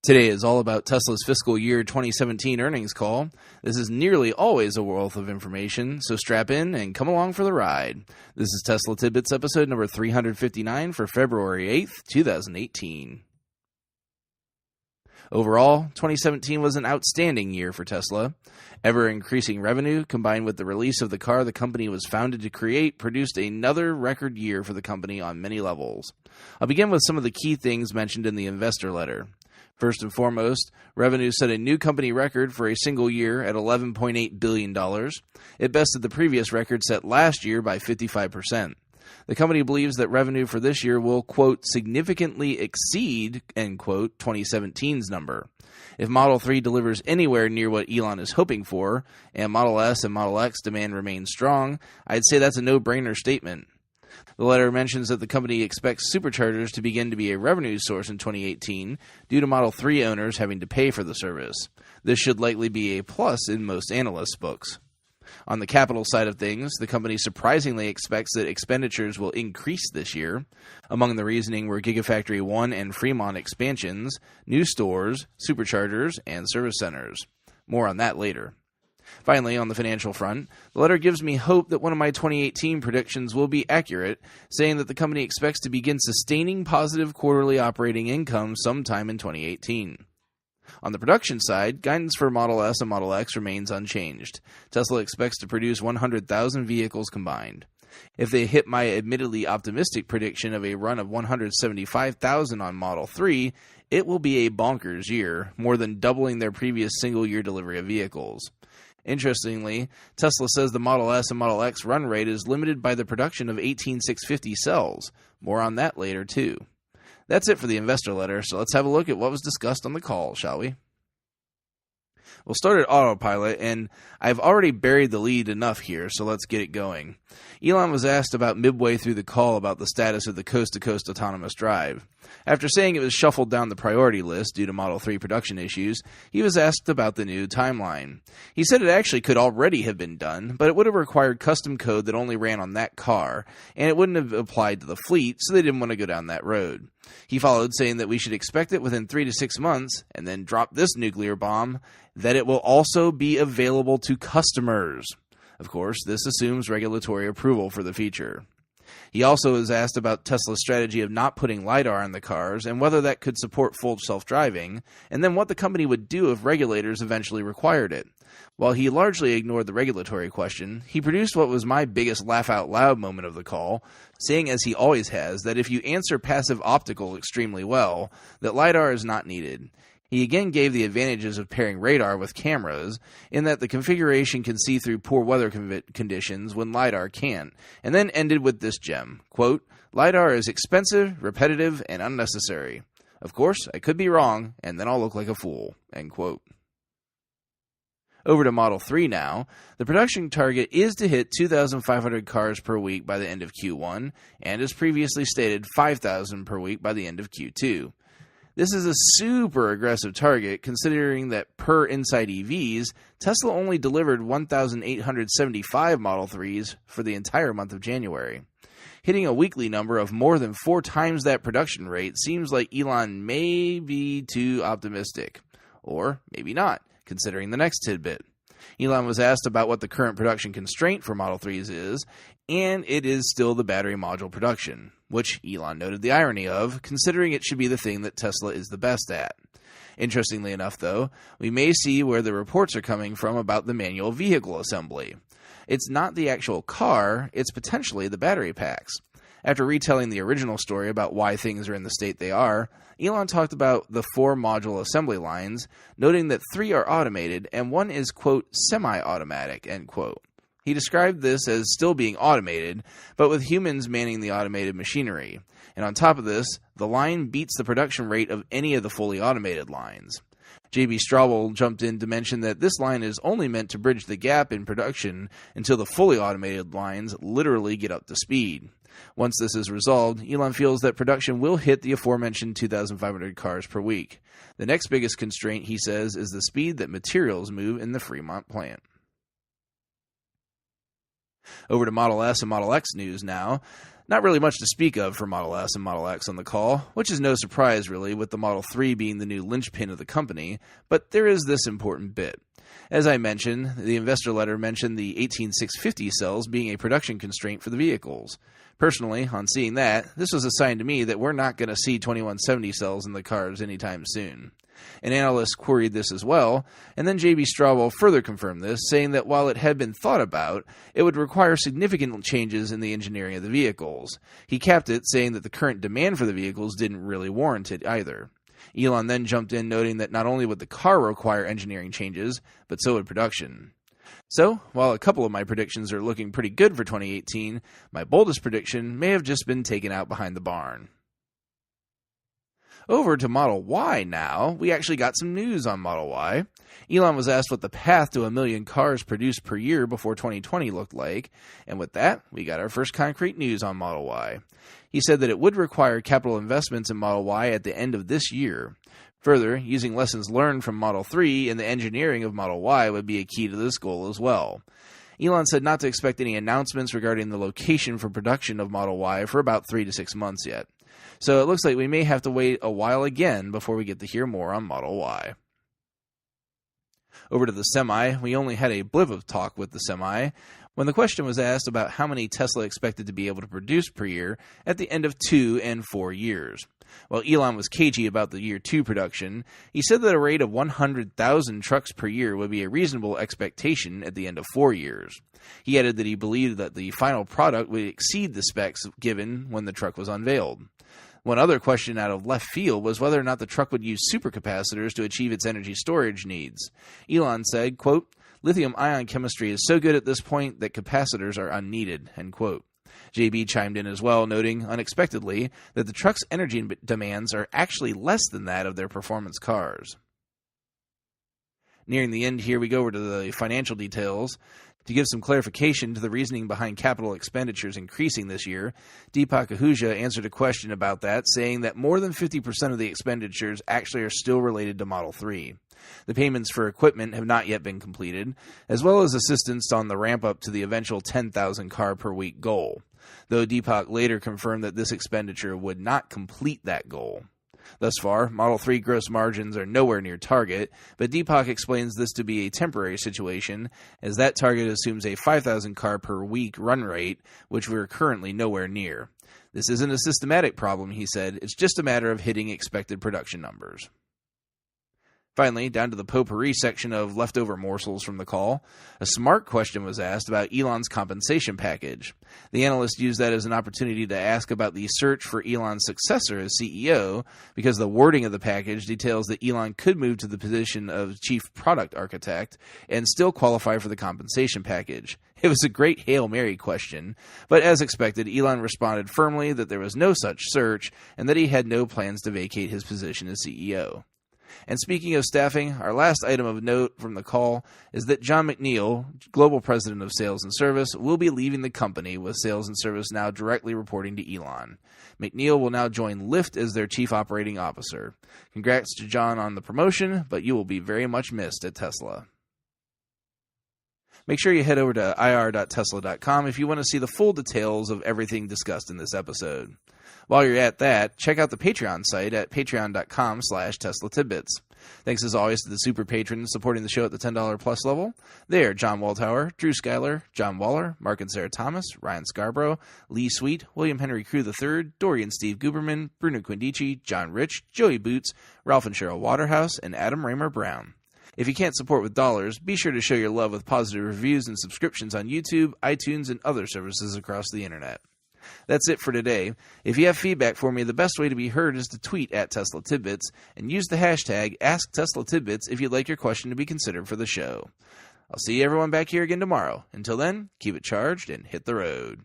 Today is all about Tesla's fiscal year 2017 earnings call. This is nearly always a wealth of information, so strap in and come along for the ride. This is Tesla Tidbits episode number 359 for February 8th, 2018. Overall, 2017 was an outstanding year for Tesla. Ever-increasing revenue, combined with the release of the car the company was founded to create, produced another record year for the company on many levels. I'll begin with some of the key things mentioned in the investor letter. First and foremost, revenue set a new company record for a single year at $11.8 billion. It bested the previous record set last year by 55%. The company believes that revenue for this year will, quote, significantly exceed, end quote, 2017's number. If Model 3 delivers anywhere near what Elon is hoping for, and Model S and Model X demand remains strong, I'd say that's a no-brainer statement. The letter mentions that the company expects superchargers to begin to be a revenue source in 2018 due to Model 3 owners having to pay for the service. This should likely be a plus in most analysts' books. On the capital side of things, the company surprisingly expects that expenditures will increase this year. Among the reasoning were Gigafactory 1 and Fremont expansions, new stores, superchargers, and service centers. More on that later. Finally, on the financial front, the letter gives me hope that one of my 2018 predictions will be accurate, saying that the company expects to begin sustaining positive quarterly operating income sometime in 2018. On the production side, guidance for Model S and Model X remains unchanged. Tesla expects to produce 100,000 vehicles combined. If they hit my admittedly optimistic prediction of a run of 175,000 on Model 3, it will be a bonkers year, more than doubling their previous single-year delivery of vehicles. Interestingly, Tesla says the Model S and Model X run rate is limited by the production of 18650 cells. More on that later, too. That's it for the investor letter, so let's have a look at what was discussed on the call, shall we? We'll start at Autopilot, and I've already buried the lead enough here, so let's get it going. Elon was asked about midway through the call about the status of the coast-to-coast autonomous drive. After saying it was shuffled down the priority list due to Model 3 production issues, he was asked about the new timeline. He said it actually could already have been done, but it would have required custom code that only ran on that car, and it wouldn't have applied to the fleet, so they didn't want to go down that road. He followed, saying that we should expect it within 3 to 6 months, and then dropped this nuclear bomb, that it will also be available to customers. Of course, this assumes regulatory approval for the feature. He also was asked about Tesla's strategy of not putting LiDAR in the cars and whether that could support full self-driving, and then what the company would do if regulators eventually required it. While he largely ignored the regulatory question, he produced what was my biggest laugh-out-loud moment of the call, saying, as he always has, that if you answer passive optical extremely well, that LiDAR is not needed. He again gave the advantages of pairing radar with cameras, in that the configuration can see through poor weather conditions when LiDAR can't, and then ended with this gem, quote, LiDAR is expensive, repetitive, and unnecessary. Of course, I could be wrong, and then I'll look like a fool, end quote. Over to Model 3 now. The production target is to hit 2,500 cars per week by the end of Q1, and as previously stated, 5,000 per week by the end of Q2. This is a super aggressive target, considering that per Inside EVs, Tesla only delivered 1,875 Model 3s for the entire month of January. Hitting a weekly number of more than 4 times that production rate seems like Elon may be too optimistic. Or maybe not, considering the next tidbit. Elon was asked about what the current production constraint for Model 3s is, and it is still the battery module production, which Elon noted the irony of, considering it should be the thing that Tesla is the best at. Interestingly enough, though, we may see where the reports are coming from about the manual vehicle assembly. It's not the actual car, it's potentially the battery packs. After retelling the original story about why things are in the state they are, Elon talked about the 4 module assembly lines, noting that 3 are automated and 1 is, quote, semi-automatic, end quote. He described this as still being automated, but with humans manning the automated machinery. And on top of this, the line beats the production rate of any of the fully automated lines. J.B. Straubel jumped in to mention that this line is only meant to bridge the gap in production until the fully automated lines literally get up to speed. Once this is resolved, Elon feels that production will hit the aforementioned 2,500 cars per week. The next biggest constraint, he says, is the speed that materials move in the Fremont plant. Over to Model S and Model X news now. Not really much to speak of for Model S and Model X on the call, which is no surprise really, with the Model 3 being the new linchpin of the company, but there is this important bit. As I mentioned, the investor letter mentioned the 18650 cells being a production constraint for the vehicles. Personally, on seeing that, this was a sign to me that we're not going to see 2170 cells in the cars anytime soon. An analyst queried this as well, and then J.B. Strawell further confirmed this, saying that while it had been thought about, it would require significant changes in the engineering of the vehicles. He capped it, saying that the current demand for the vehicles didn't really warrant it either. Elon then jumped in, noting that not only would the car require engineering changes, but so would production. So, while a couple of my predictions are looking pretty good for 2018, my boldest prediction may have just been taken out behind the barn. Over to Model Y now, we actually got some news on Model Y. Elon was asked what the path to 1 million cars produced per year before 2020 looked like, and with that, we got our first concrete news on Model Y. He said that it would require capital investments in Model Y at the end of this year. Further, using lessons learned from Model 3 and the engineering of Model Y would be a key to this goal as well. Elon said not to expect any announcements regarding the location for production of Model Y for about 3 to 6 months yet. So it looks like we may have to wait a while again before we get to hear more on Model Y. Over to the Semi, we only had a blip of talk with the Semi when the question was asked about how many Tesla expected to be able to produce per year at the end of 2 and 4 years. While Elon was cagey about the year 2 production, he said that a rate of 100,000 trucks per year would be a reasonable expectation at the end of 4 years. He added that he believed that the final product would exceed the specs given when the truck was unveiled. One other question out of left field was whether or not the truck would use supercapacitors to achieve its energy storage needs. Elon said, quote, "Lithium-ion chemistry is so good at this point that capacitors are unneeded," end quote. JB chimed in as well, noting, unexpectedly, that the truck's energy demands are actually less than that of their performance cars. Nearing the end here, we go over to the financial details. To give some clarification to the reasoning behind capital expenditures increasing this year, Deepak Ahuja answered a question about that, saying that more than 50% of the expenditures actually are still related to Model 3. The payments for equipment have not yet been completed, as well as assistance on the ramp-up to the eventual 10,000 car per week goal, though Deepak later confirmed that this expenditure would not complete that goal. Thus far, Model 3 gross margins are nowhere near target, but Deepak explains this to be a temporary situation, as that target assumes a 5,000 car per week run rate, which we are currently nowhere near. This isn't a systematic problem, he said, it's just a matter of hitting expected production numbers. Finally, down to the potpourri section of leftover morsels from the call, a smart question was asked about Elon's compensation package. The analyst used that as an opportunity to ask about the search for Elon's successor as CEO, because the wording of the package details that Elon could move to the position of chief product architect and still qualify for the compensation package. It was a great Hail Mary question, but as expected, Elon responded firmly that there was no such search and that he had no plans to vacate his position as CEO. And speaking of staffing, our last item of note from the call is that John McNeil, Global President of Sales and Service, will be leaving the company, with Sales and Service now directly reporting to Elon. McNeil will now join Lyft as their Chief Operating Officer. Congrats to John on the promotion, but you will be very much missed at Tesla. Make sure you head over to ir.tesla.com if you want to see the full details of everything discussed in this episode. While you're at that, check out the Patreon site at patreon.com/Tesla Tidbits. Thanks as always to the super patrons supporting the show at the $10 plus level. They are John Waldhauer, Drew Schuyler, John Waller, Mark and Sarah Thomas, Ryan Scarborough, Lee Sweet, William Henry Crew III, Dorian Steve Guberman, Bruno Quindici, John Rich, Joey Boots, Ralph and Cheryl Waterhouse, and Adam Raymer Brown. If you can't support with dollars, be sure to show your love with positive reviews and subscriptions on YouTube, iTunes, and other services across the internet. That's it for today. If you have feedback for me, the best way to be heard is to tweet at Tesla Tidbits and use the hashtag AskTeslaTidbits if you'd like your question to be considered for the show. I'll see everyone back here again tomorrow. Until then, keep it charged and hit the road.